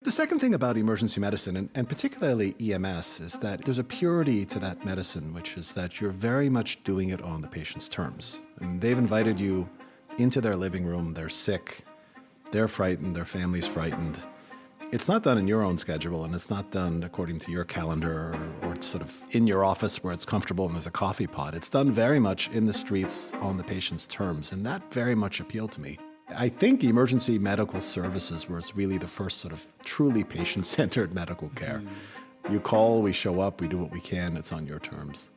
The second thing about emergency medicine, and particularly EMS, is that there's a purity to that medicine, which is that you're very much doing it on the patient's terms. And they've invited you into their living room, they're sick, they're frightened, their family's frightened. It's not done in your own schedule, and it's not done according to your calendar or sort of in your office where it's comfortable and there's a coffee pot. It's done very much in the streets on the patient's terms, and that very much appealed to me. I think emergency medical services was really the first sort of truly patient-centered medical care. You call, we show up, we do what we can, it's on your terms.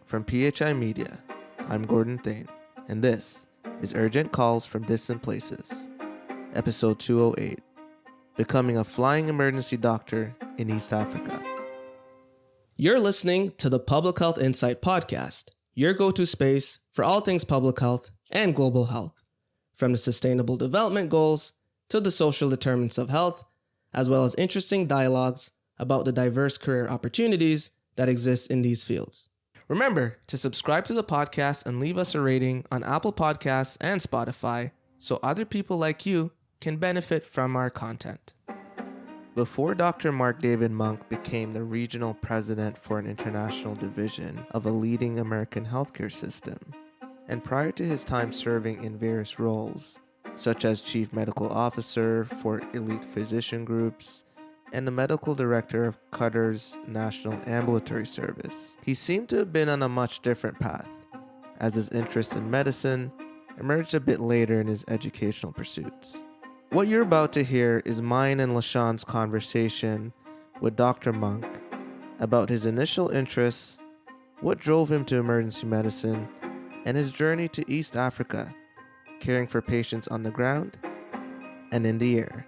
From PHI Media, I'm Gordon Thane, and this is Urgent Calls from Distant Places, episode 208, Becoming a Flying Emergency Doctor in East Africa. You're listening to the Public Health Insight Podcast, your go-to space for all things public health and global health. From the Sustainable Development Goals to the social determinants of health, as well as interesting dialogues about the diverse career opportunities that exist in these fields. Remember to subscribe to the podcast and leave us a rating on Apple Podcasts and Spotify so other people like you can benefit from our content. Before Dr. Marc-David Munk became the regional president for an international division of a leading American healthcare system, and prior to his time serving in various roles, such as Chief Medical Officer for elite physician groups and the Medical Director of Qatar's National Ambulatory Service, he seemed to have been on a much different path, as his interest in medicine emerged a bit later in his educational pursuits. What you're about to hear is mine and LaShawn's conversation with Dr. Munk about his initial interests, what drove him to emergency medicine, and his journey to East Africa, caring for patients on the ground and in the air,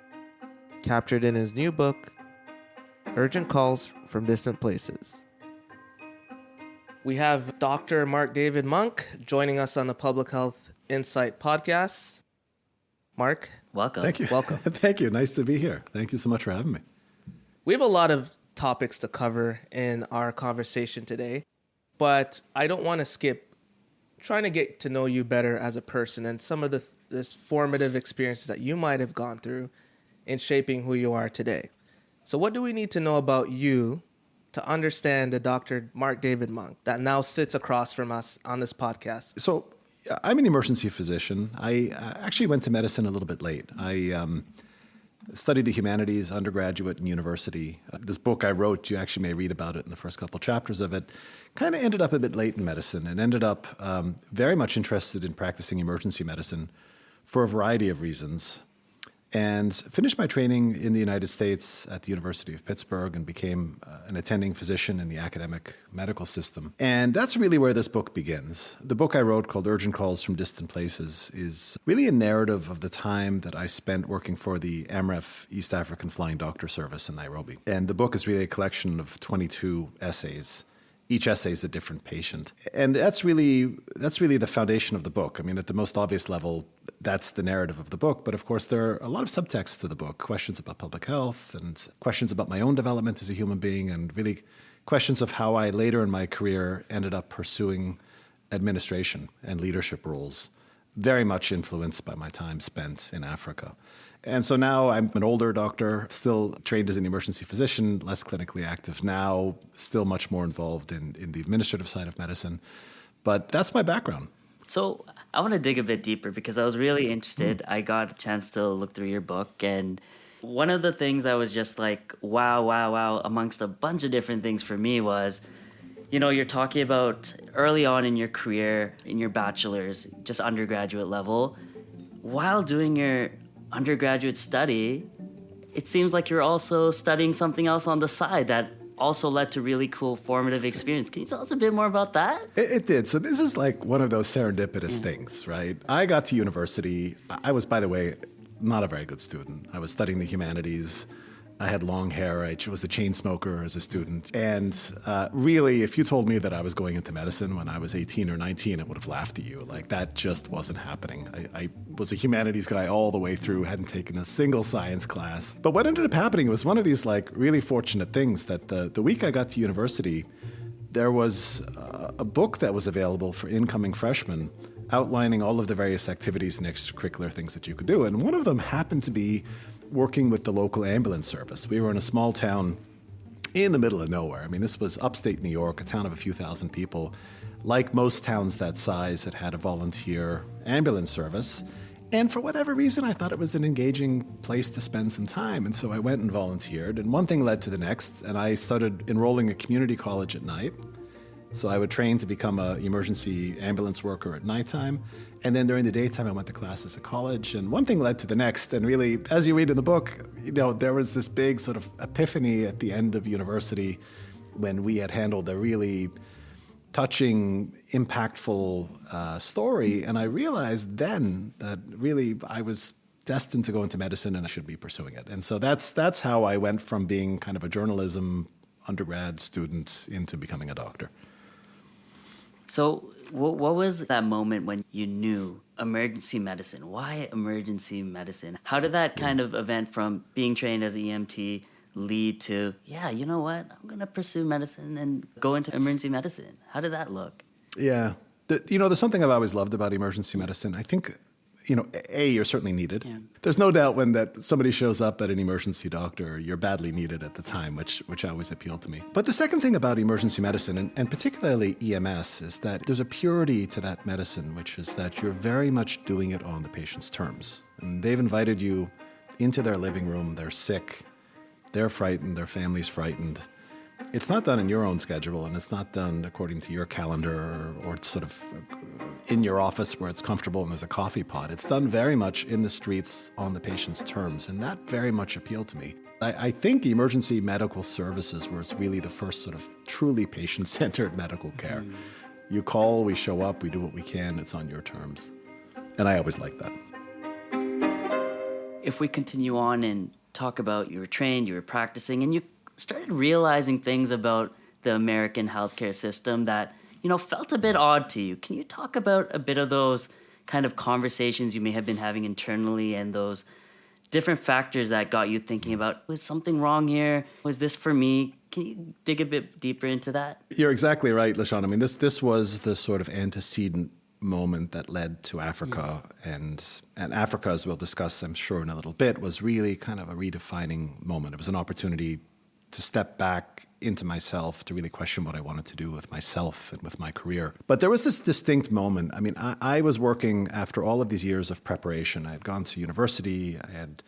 captured in his new book, Urgent Calls from Distant Places. We have Dr. Marc-David Munk joining us on the Public Health Insight Podcast. Mark, welcome. Thank you. Welcome. Thank you. Nice to be here. Thank you so much for having me. We have a lot of topics to cover in our conversation today, but I don't want to skip trying to get to know you better as a person and some of this formative experiences that you might have gone through in shaping who you are today. So what do we need to know about you to understand the Dr. Marc-David Munk that now sits across from us on this podcast? So I'm an emergency physician. I actually went to medicine a little bit late. I studied the humanities, undergraduate and university. This book I wrote, you actually may read about it in the first couple chapters of it, kind of ended up a bit late in medicine and ended up very much interested in practicing emergency medicine for a variety of reasons. And finished my training in the United States at the University of Pittsburgh and became an attending physician in the academic medical system. And that's really where this book begins. The book I wrote called Urgent Calls from Distant Places is really a narrative of the time that I spent working for the AMREF East African Flying Doctor Service in Nairobi. And the book is really a collection of 22 essays. Each essay is a different patient. And that's really the foundation of the book. I mean, at the most obvious level, that's the narrative of the book. But of course, there are a lot of subtexts to the book, questions about public health and questions about my own development as a human being, and really questions of how I later in my career ended up pursuing administration and leadership roles, very much influenced by my time spent in Africa. And so now I'm an older doctor, still trained as an emergency physician, less clinically active now, still much more involved in the administrative side of medicine. But that's my background. So I want to dig a bit deeper because I was really interested. I got a chance to look through your book, and one of the things I was just like, wow, amongst a bunch of different things for me was, you're talking about early on in your career, in your bachelor's, just undergraduate level, while doing your undergraduate study, it seems like you're also studying something else on the side that also led to really cool formative experience. Can you tell us a bit more about that? It did. So this is like one of those serendipitous things, right? I got to university. I was, by the way, not a very good student. I was studying the humanities. I had long hair. I was a chain smoker as a student. And really, if you told me that I was going into medicine when I was 18 or 19, I would have laughed at you. Like, that just wasn't happening. I was a humanities guy all the way through, hadn't taken a single science class. But what ended up happening was one of these, like, really fortunate things that the week I got to university, there was a book that was available for incoming freshmen outlining all of the various activities and extracurricular things that you could do. And one of them happened to be working with the local ambulance service. We were in a small town in the middle of nowhere. I mean, this was upstate New York, a town of a few thousand people. Like most towns that size, it had a volunteer ambulance service. And for whatever reason, I thought it was an engaging place to spend some time. And so I went and volunteered. And one thing led to the next. And I started enrolling at community college at night. So I would train to become an emergency ambulance worker at nighttime. And then during the daytime, I went to classes at college. And one thing led to the next. And really, as you read in the book, there was this big sort of epiphany at the end of university when we had handled a really touching, impactful story. And I realized then that really I was destined to go into medicine and I should be pursuing it. And so that's how I went from being kind of a journalism undergrad student into becoming a doctor. So what was that moment when you knew emergency medicine? Why emergency medicine? How did that kind of event from being trained as an EMT lead to, yeah, you know what, I'm going to pursue medicine and go into emergency medicine? How did that look? Yeah. There's something I've always loved about emergency medicine. I think, you're certainly needed. Yeah. There's no doubt when that somebody shows up at an emergency doctor, you're badly needed at the time, which always appealed to me. But the second thing about emergency medicine, and particularly EMS, is that there's a purity to that medicine, which is that you're very much doing it on the patient's terms. And they've invited you into their living room, they're sick, they're frightened, their family's frightened. It's not done in your own schedule, and it's not done according to your calendar or sort of in your office where it's comfortable and there's a coffee pot. It's done very much in the streets on the patient's terms, and that very much appealed to me. I think emergency medical services was really the first sort of truly patient-centered medical care. You call, we show up, we do what we can, it's on your terms. And I always liked that. If we continue on and talk about you were trained, you were practicing, and you started realizing things about the American healthcare system that, felt a bit odd to you. Can you talk about a bit of those kind of conversations you may have been having internally and those different factors that got you thinking about, was something wrong here? Was this for me? Can you dig a bit deeper into that? You're exactly right, LaShawn. I mean, this was the sort of antecedent moment that led to Africa. And Africa, as we'll discuss, I'm sure, in a little bit, was really kind of a redefining moment. It was an opportunity to step back into myself, to really question what I wanted to do with myself and with my career. But there was this distinct moment. I mean, I was working after all of these years of preparation. I had gone to university. I had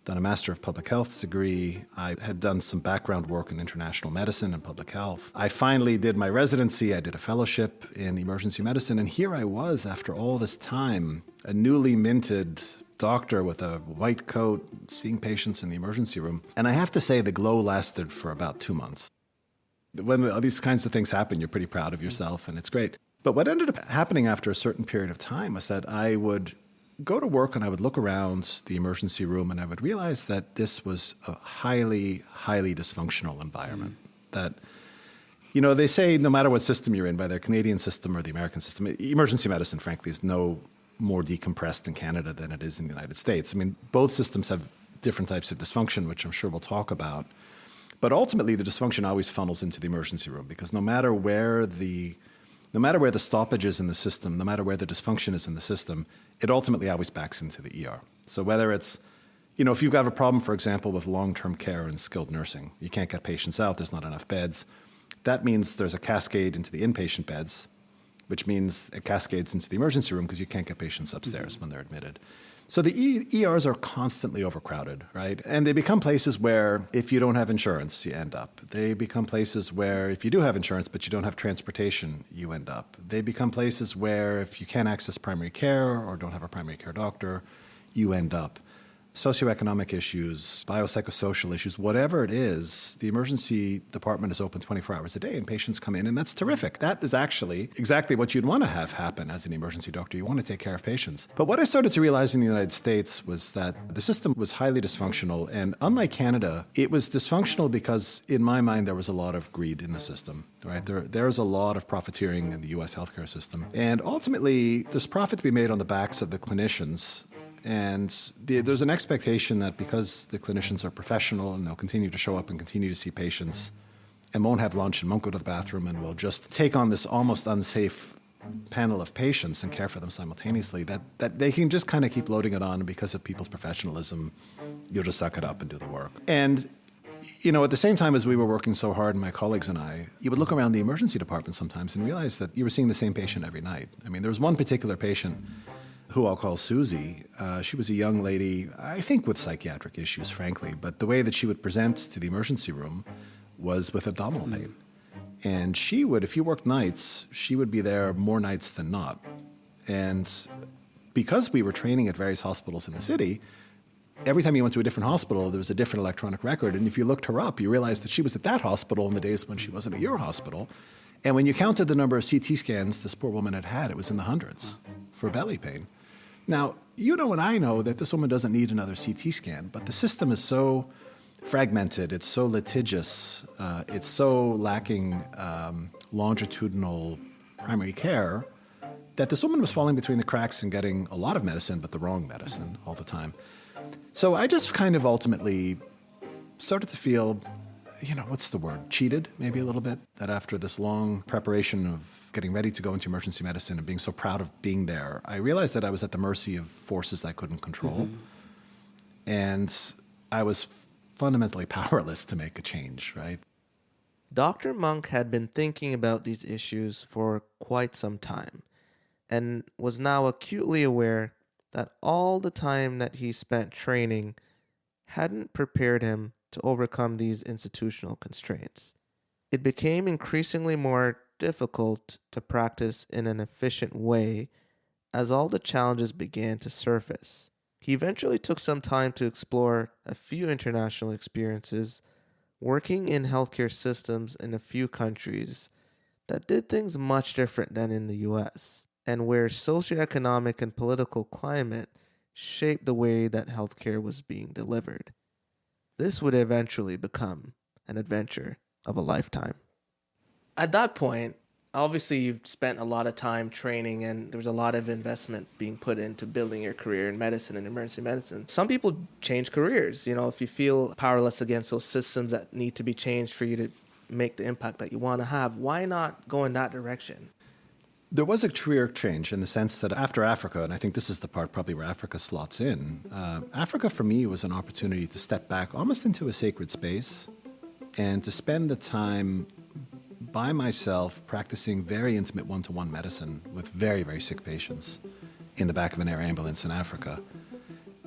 done a Master of Public Health degree. I had done some background work in international medicine and public health. I finally did my residency. I did a fellowship in emergency medicine. And here I was, after all this time, a newly minted doctor with a white coat, seeing patients in the emergency room. And I have to say the glow lasted for about 2 months. When these kinds of things happen, you're pretty proud of yourself and it's great. But what ended up happening after a certain period of time was that I would go to work and I would look around the emergency room and I would realize that this was a highly, highly dysfunctional environment. That, they say no matter what system you're in, whether Canadian system or the American system, emergency medicine, frankly, is no more decompressed in Canada than it is in the United States. I mean, both systems have different types of dysfunction, which I'm sure we'll talk about. But ultimately, the dysfunction always funnels into the emergency room because no matter where the stoppage is in the system, no matter where the dysfunction is in the system, it ultimately always backs into the ER. So whether it's, if you have a problem, for example, with long-term care and skilled nursing, you can't get patients out, there's not enough beds. That means there's a cascade into the inpatient beds, which means it cascades into the emergency room because you can't get patients upstairs when they're admitted. So the ERs are constantly overcrowded, right? And they become places where if you don't have insurance, you end up. They become places where if you do have insurance but you don't have transportation, you end up. They become places where if you can't access primary care or don't have a primary care doctor, you end up. Socioeconomic issues, biopsychosocial issues, whatever it is, the emergency department is open 24 hours a day and patients come in, and that's terrific. That is actually exactly what you'd want to have happen as an emergency doctor. You want to take care of patients. But what I started to realize in the United States was that the system was highly dysfunctional, and unlike Canada, it was dysfunctional because, in my mind, there was a lot of greed in the system, right? There's a lot of profiteering in the U.S. healthcare system. And ultimately, there's profit to be made on the backs of the clinicians. And there's an expectation that because the clinicians are professional and they'll continue to show up and continue to see patients and won't have lunch and won't go to the bathroom and will just take on this almost unsafe panel of patients and care for them simultaneously, that they can just kind of keep loading it on, and because of people's professionalism, you'll just suck it up and do the work. And, at the same time as we were working so hard, my colleagues and I, you would look around the emergency department sometimes and realize that you were seeing the same patient every night. I mean, there was one particular patient who I'll call Susie. She was a young lady, I think with psychiatric issues, frankly, but the way that she would present to the emergency room was with abdominal pain. And she would, if you worked nights, she would be there more nights than not. And because we were training at various hospitals in the city, every time you went to a different hospital, there was a different electronic record. And if you looked her up, you realized that she was at that hospital in the days when she wasn't at your hospital. And when you counted the number of CT scans this poor woman had had, it was in the hundreds for belly pain. Now, you know and I know that this woman doesn't need another CT scan, but the system is so fragmented, it's so litigious, it's so lacking longitudinal primary care that this woman was falling between the cracks and getting a lot of medicine, but the wrong medicine all the time. So I just kind of ultimately started to feel, what's the word? Cheated, maybe a little bit. That after this long preparation of getting ready to go into emergency medicine and being so proud of being there, I realized that I was at the mercy of forces I couldn't control. Mm-hmm. And I was fundamentally powerless to make a change, right? Dr. Munk had been thinking about these issues for quite some time and was now acutely aware that all the time that he spent training hadn't prepared him to overcome these institutional constraints. It became increasingly more difficult to practice in an efficient way as all the challenges began to surface. He eventually took some time to explore a few international experiences, working in healthcare systems in a few countries that did things much different than in the US, and where socioeconomic and political climate shaped the way that healthcare was being delivered. This would eventually become an adventure of a lifetime. At that point, obviously you've spent a lot of time training and there was a lot of investment being put into building your career in medicine and emergency medicine. Some people change careers. If you feel powerless against those systems that need to be changed for you to make the impact that you want to have, why not go in that direction? There was a career change in the sense that after Africa, and I think this is the part probably where Africa slots in, Africa for me was an opportunity to step back almost into a sacred space and to spend the time by myself practicing very intimate one-to-one medicine with very, very sick patients in the back of an air ambulance in Africa.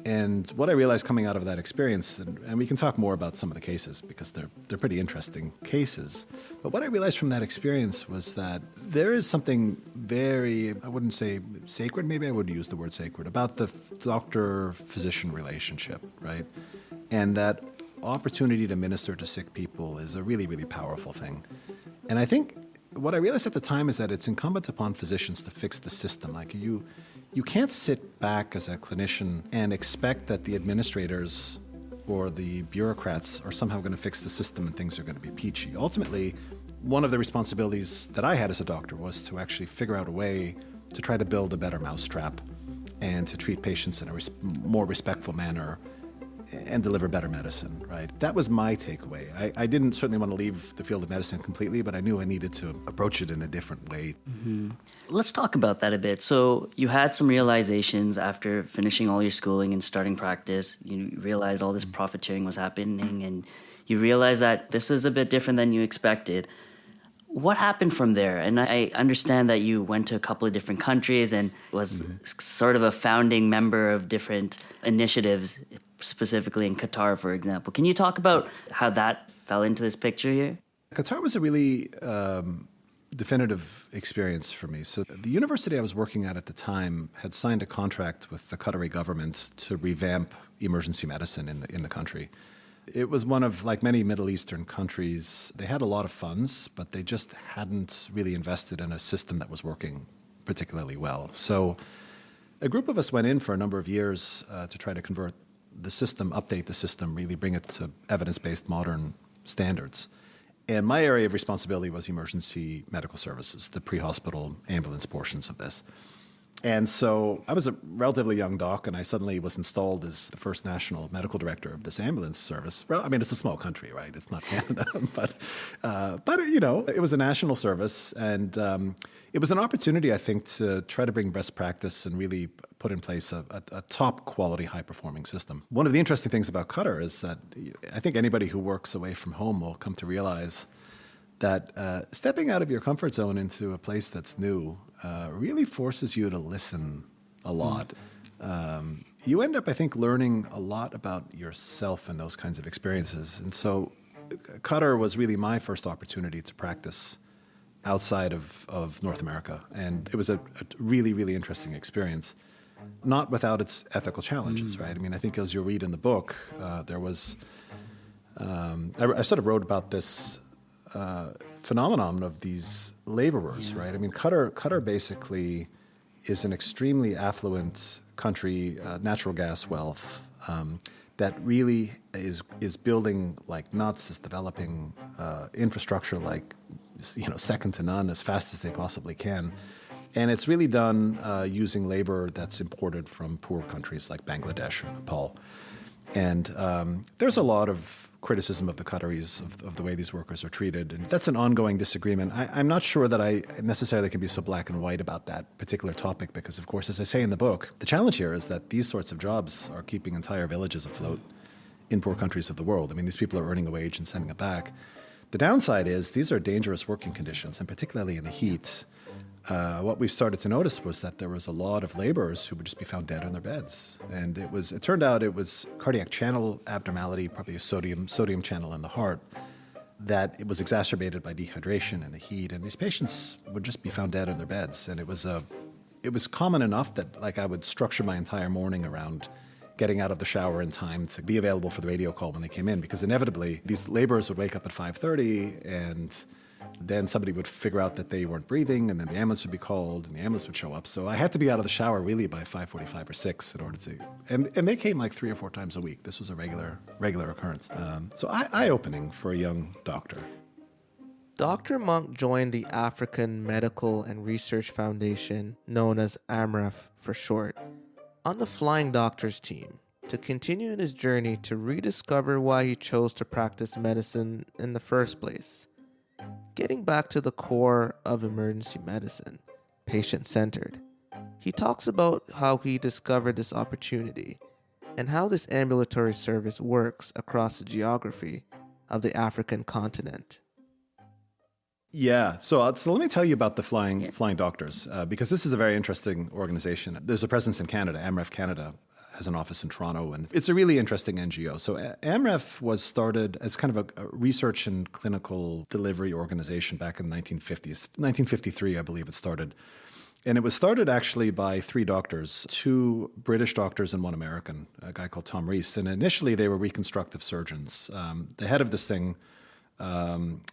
And what I realized coming out of that experience, and we can talk more about some of the cases because they're pretty interesting cases, but what I realized from that experience was that there is something very, I wouldn't say sacred, maybe I would use the word sacred, about the doctor-physician relationship, right? And that opportunity to minister to sick people is a really, really powerful thing. And I think what I realized at the time is that it's incumbent upon physicians to fix the system. Like you can't sit back as a clinician and expect that the administrators or the bureaucrats are somehow going to fix the system and things are going to be peachy. Ultimately, one of the responsibilities that I had as a doctor was to actually figure out a way to try to build a better mousetrap and to treat patients in a more respectful manner and deliver better medicine, right? That was my takeaway. I didn't certainly want to leave the field of medicine completely, but I knew I needed to approach it in a different way. Mm-hmm. Let's talk about that a bit. So you had some realizations after finishing all your schooling and starting practice. You realized all this profiteering was happening, and you realized that this was a bit different than you expected. What happened from there? And I understand that you went to a couple of different countries and was sort of a founding member of different initiatives, specifically in Qatar, for example. Can you talk about how that fell into this picture here? Qatar was a really definitive experience for me. So the university I was working at the time had signed a contract with the Qatari government to revamp emergency medicine in the country. It was one of, like many Middle Eastern countries, they had a lot of funds, but they just hadn't really invested in a system that was working particularly well. So a group of us went in for a number of years to try to convert the system, update the system, really bring it to evidence-based modern standards. And my area of responsibility was emergency medical services, the pre-hospital ambulance portions of this. And so I was a relatively young doc, and I suddenly was installed as the first national medical director of this ambulance service. Well, I mean, it's a small country, right? It's not Canada, but you know, it was a national service, and it was an opportunity, I think, to try to bring best practice and really put in place a top quality, high performing system. One of the interesting things about Qatar is that I think anybody who works away from home will come to realize that stepping out of your comfort zone into a place that's new really forces you to listen a lot. You end up, I think, learning a lot about yourself in those kinds of experiences. And so Qatar was really my first opportunity to practice outside of North America. And it was a really, really interesting experience, not without its ethical challenges, right? I mean, I think as you'll read in the book, there was, I sort of wrote about this phenomenon of these laborers, right? I mean, Qatar basically is an extremely affluent country, natural gas wealth, that really is building like nuts, is developing infrastructure like, you know, second to none, as fast as they possibly can. And it's really done using labor that's imported from poor countries like Bangladesh or Nepal. And there's a lot of criticism of the Qataris, of the way these workers are treated. And that's an ongoing disagreement. I'm not sure that I necessarily can be so black and white about that particular topic because, of course, as I say in the book, the challenge here is that these sorts of jobs are keeping entire villages afloat in poor countries of the world. I mean, these people are earning a wage and sending it back. The downside is these are dangerous working conditions, and particularly in the heat. What we started to notice was that there was a lot of laborers who would just be found dead on their beds. And it turned out it was cardiac channel abnormality, probably a sodium channel in the heart, that it was exacerbated by dehydration and the heat. And these patients would just be found dead on their beds. And it was common enough that like I would structure my entire morning around getting out of the shower in time to be available for the radio call when they came in, because inevitably these laborers would wake up at 5:30 and then somebody would figure out that they weren't breathing, and then the ambulance would be called, and the ambulance would show up. So I had to be out of the shower really by 5:45 or 6 in order to, and they came like 3 or 4 times a week. This was a regular occurrence. So eye-opening for a young doctor. Dr. Munk joined the African Medical and Research Foundation, known as AMREF for short, on the Flying Doctors team to continue in his journey to rediscover why he chose to practice medicine in the first place. Getting back to the core of emergency medicine, patient-centered, he talks about how he discovered this opportunity and how this ambulatory service works across the geography of the African continent. Yeah, so let me tell you about the Flying Doctors, because this is a very interesting organization. There's a presence in Canada. AMREF Canada has an office in Toronto, and it's a really interesting NGO. So AMREF was started as kind of a research and clinical delivery organization back in the 1950s. 1953, I believe it started. And it was started actually by 3 doctors, 2 British doctors and 1 American, a guy called Tom Rees. And initially they were reconstructive surgeons. The head of this thing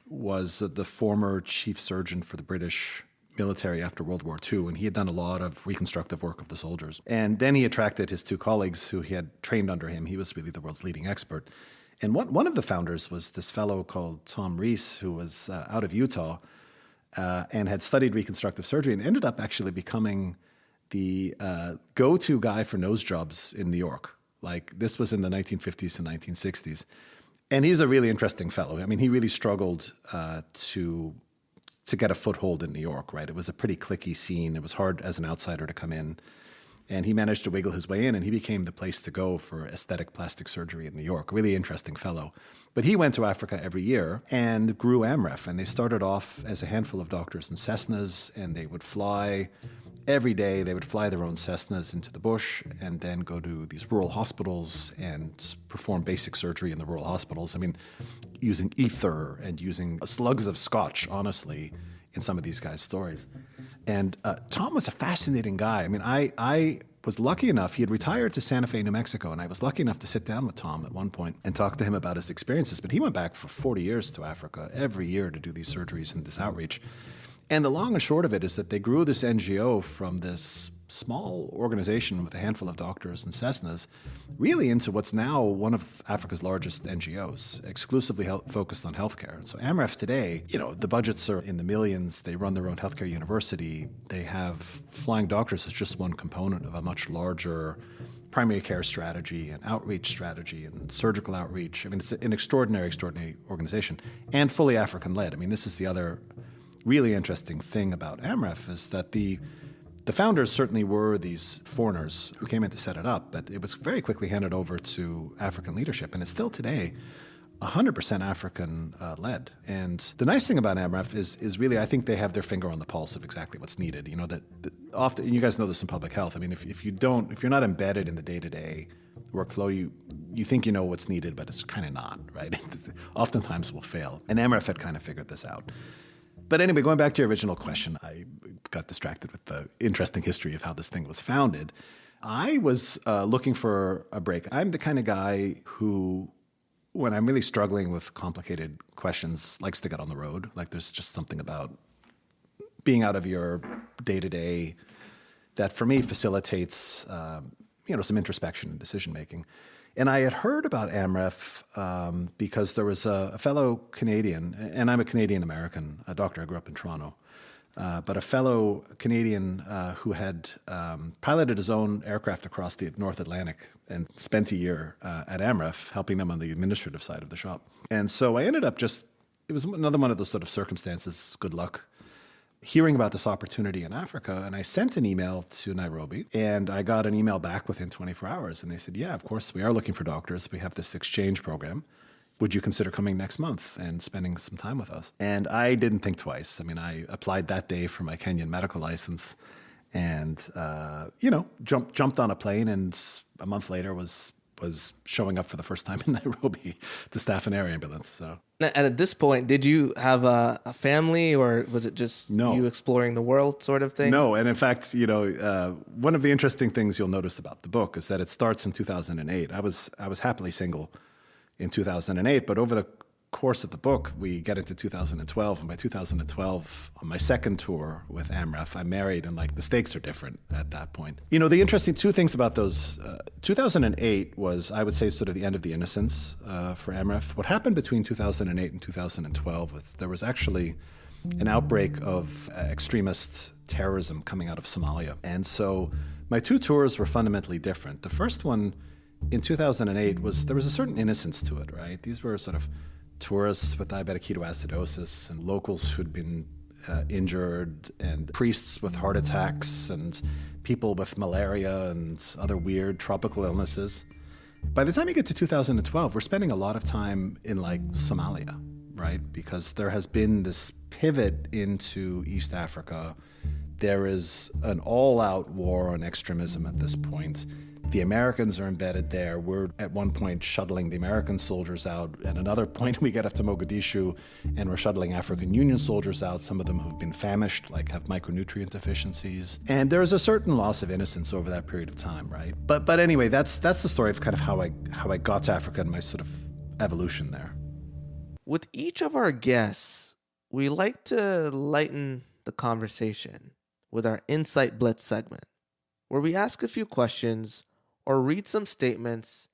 was the former chief surgeon for the British military after World War II, and he had done a lot of reconstructive work of the soldiers. And then he attracted his 2 colleagues who he had trained under him. He was really the world's leading expert. And one of the founders was this fellow called Tom Rees, who was out of Utah and had studied reconstructive surgery and ended up actually becoming the go-to guy for nose jobs in New York. Like, this was in the 1950s and 1960s. And he's a really interesting fellow. I mean, he really struggled to get a foothold in New York, right? It was a pretty cliquey scene. It was hard as an outsider to come in. And he managed to wiggle his way in, and he became the place to go for aesthetic plastic surgery in New York. Really interesting fellow. But he went to Africa every year and grew AMREF. And they started off as a handful of doctors in Cessnas, and they would fly every day. They would fly their own Cessnas into the bush and then go to these rural hospitals and perform basic surgery in the rural hospitals. I mean, using ether and using slugs of scotch, honestly, in some of these guys' stories. And Tom was a fascinating guy. I mean, I was lucky enough, he had retired to Santa Fe, New Mexico, and I was lucky enough to sit down with Tom at one point and talk to him about his experiences. But he went back for 40 years to Africa every year to do these surgeries and this outreach. And the long and short of it is that they grew this NGO from this small organization with a handful of doctors and Cessnas really into what's now one of Africa's largest NGOs, exclusively focused on healthcare. So AMREF today, the budgets are in the millions. They run their own healthcare university. They have flying doctors as just one component of a much larger primary care strategy and outreach strategy and surgical outreach. I mean, it's an extraordinary organization and fully African-led. I mean, this is the other really interesting thing about AMREF is that the founders certainly were these foreigners who came in to set it up, but it was very quickly handed over to African leadership, and it's still today 100% African-led. And the nice thing about AMREF is really, I think they have their finger on the pulse of exactly what's needed. That often, and you guys know this in public health. I mean, if you're not embedded in the day-to-day workflow, you think you know what's needed, but it's kind of not, right? Oftentimes will fail. And AMREF had kind of figured this out. But anyway, going back to your original question, I got distracted with the interesting history of how this thing was founded. I was looking for a break. I'm the kind of guy who, when I'm really struggling with complicated questions, likes to get on the road. Like there's just something about being out of your day-to-day that for me facilitates, some introspection and decision-making. And I had heard about AMREF because there was a fellow Canadian, and I'm a Canadian-American, a doctor. I grew up in Toronto. But a fellow Canadian who had piloted his own aircraft across the North Atlantic and spent a year at AMREF helping them on the administrative side of the shop. And so I ended up it was another one of those sort of circumstances, good luck, hearing about this opportunity in Africa. And I sent an email to Nairobi, and I got an email back within 24 hours. And they said, yeah, of course, we are looking for doctors. We have this exchange program. Would you consider coming next month and spending some time with us? And I didn't think twice. I mean, I applied that day for my Kenyan medical license and, jumped on a plane, and a month later was showing up for the first time in Nairobi to staff an air ambulance. So. And at this point, did you have a family, or was it just you exploring the world sort of thing? No, and in fact, one of the interesting things you'll notice about the book is that it starts in 2008. I was happily single in 2008, but over the course of the book, we get into 2012, and by 2012, on my second tour with AMREF, I'm married, and the stakes are different at that point. The interesting two things about those, 2008 was, I would say, sort of the end of the innocence for AMREF. What happened between 2008 and 2012 was there was actually an outbreak of extremist terrorism coming out of Somalia. And so my two tours were fundamentally different. The first one in 2008 there was a certain innocence to it, right? These were sort of tourists with diabetic ketoacidosis and locals who'd been injured, and priests with heart attacks, and people with malaria and other weird tropical illnesses. By the time you get to 2012, we're spending a lot of time in Somalia, right? Because there has been this pivot into East Africa. There is an all-out war on extremism at this point. The Americans are embedded there. We're at one point shuttling the American soldiers out. At another point, we get up to Mogadishu and we're shuttling African Union soldiers out, some of them who've been famished, have micronutrient deficiencies. And there's a certain loss of innocence over that period of time, right? But anyway, that's the story of kind of how I got to Africa and my sort of evolution there. With each of our guests, we like to lighten the conversation with our Insight Blitz segment, where we ask a few questions or read some statements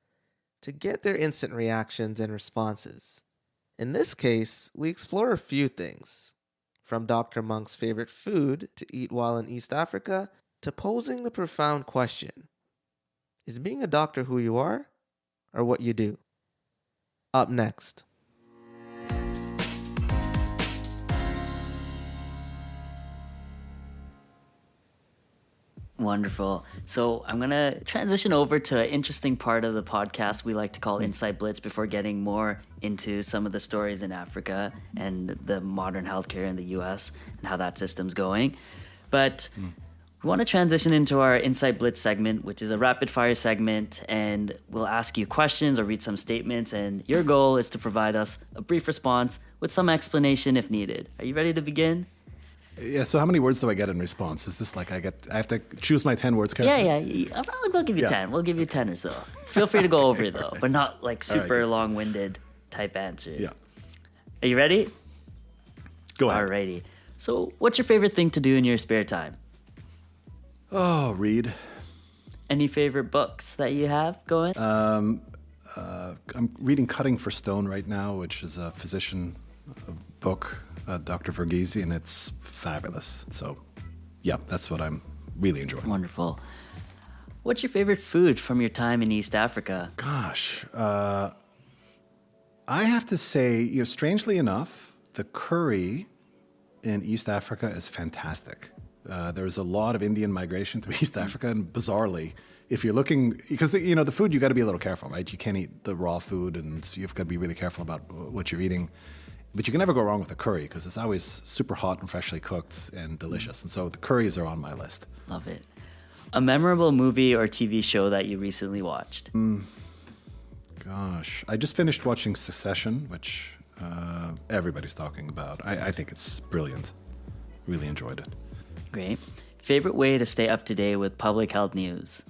to get their instant reactions and responses. In this case, we explore a few things, from Dr. Munk's favorite food to eat while in East Africa, to posing the profound question, is being a doctor who you are, or what you do? Up next. Wonderful. So I'm going to transition over to an interesting part of the podcast we like to call Insight Blitz before getting more into some of the stories in Africa and the modern healthcare in the US and how that system's going. But we want to transition into our Insight Blitz segment, which is a rapid fire segment, and we'll ask you questions or read some statements, and your goal is to provide us a brief response with some explanation if needed. Are you ready to begin? Yeah, so how many words do I get in response? Is this I have to choose my 10 words carefully? Yeah. We'll give you 10. We'll give you 10 or so. Feel free to go over though, but not super long-winded type answers. Yeah. Are you ready? Go ahead. Alrighty. So what's your favorite thing to do in your spare time? Oh, read. Any favorite books that you have going? I'm reading Cutting for Stone right now, which is a physician book, Dr. Verghese, and it's fabulous. So, yeah, that's what I'm really enjoying. Wonderful. What's your favorite food from your time in East Africa? Gosh, I have to say, strangely enough, the curry in East Africa is fantastic. There's a lot of Indian migration through East Africa, and bizarrely, if you're looking, because the food, you got to be a little careful, right? You can't eat the raw food, and so you've got to be really careful about what you're eating. But you can never go wrong with the curry because it's always super hot and freshly cooked and delicious. And so the curries are on my list. Love it. A memorable movie or TV show that you recently watched? Gosh, I just finished watching Succession, which everybody's talking about. I think it's brilliant. Really enjoyed it. Great. Favorite way to stay up to date with public health news?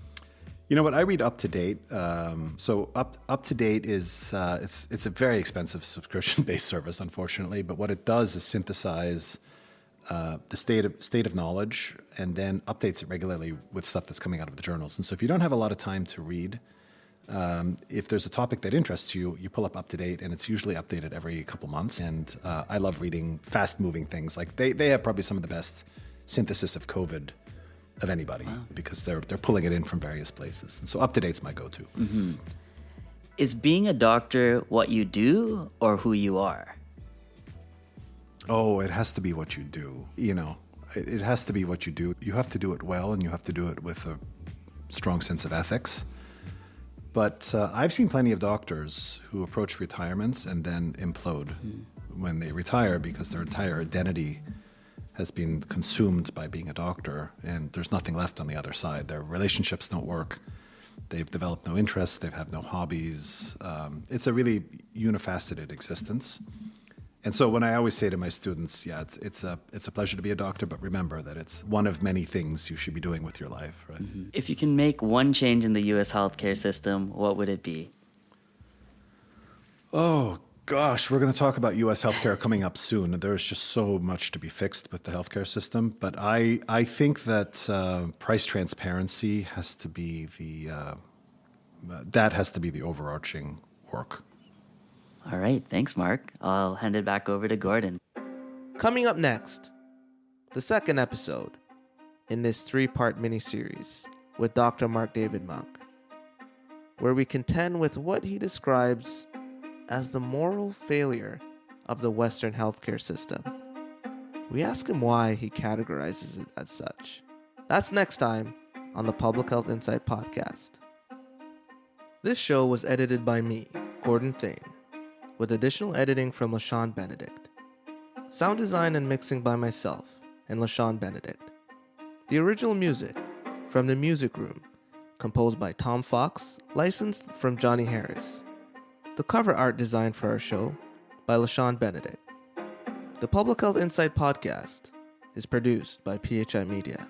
You know what? I read Up to Date. So Up to Date is it's a very expensive subscription-based service, unfortunately. But what it does is synthesize the state of knowledge and then updates it regularly with stuff that's coming out of the journals. And so if you don't have a lot of time to read, if there's a topic that interests you, you pull up to Date, and it's usually updated every couple months. And I love reading fast-moving things. Like they have probably some of the best synthesis of COVID of anybody because they're pulling it in from various places. And so Up to Date's my go-to. Mm-hmm. Is being a doctor what you do or who you are? Oh, it has to be what you do. It has to be what you do. You have to do it well, and you have to do it with a strong sense of ethics. But I've seen plenty of doctors who approach retirements and then implode when they retire because their entire identity has been consumed by being a doctor, and there's nothing left on the other side. Their relationships don't work. They've developed no interests. They have no hobbies. It's a really unifaceted existence. And so when I always say to my students, it's a pleasure to be a doctor, but remember that it's one of many things you should be doing with your life, right? Mm-hmm. If you can make one change in the U.S. healthcare system, what would it be? Oh, gosh, we're going to talk about U.S. healthcare coming up soon. There's just so much to be fixed with the healthcare system. But I think that price transparency has to be the overarching work. All right. Thanks, Mark. I'll hand it back over to Gordon. Coming up next, the second episode in this 3-part miniseries with Dr. Marc-David Munk, where we contend with what he describes as the moral failure of the Western healthcare system. We ask him why he categorizes it as such. That's next time on the Public Health Insight Podcast. This show was edited by me, Gordon Thane, with additional editing from LaShawn Benedict. Sound design and mixing by myself and LaShawn Benedict. The original music from The Music Room, composed by Tom Fox, licensed from Johnny Harris. The cover art designed for our show by LaShawn Benedict. The Public Health Insight Podcast is produced by PHI Media.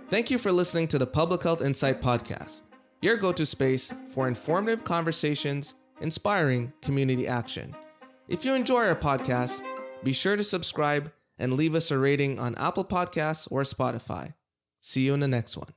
Thank you for listening to the Public Health Insight Podcast, your go-to space for informative conversations, inspiring community action. If you enjoy our podcast, be sure to subscribe and leave us a rating on Apple Podcasts or Spotify. See you in the next one.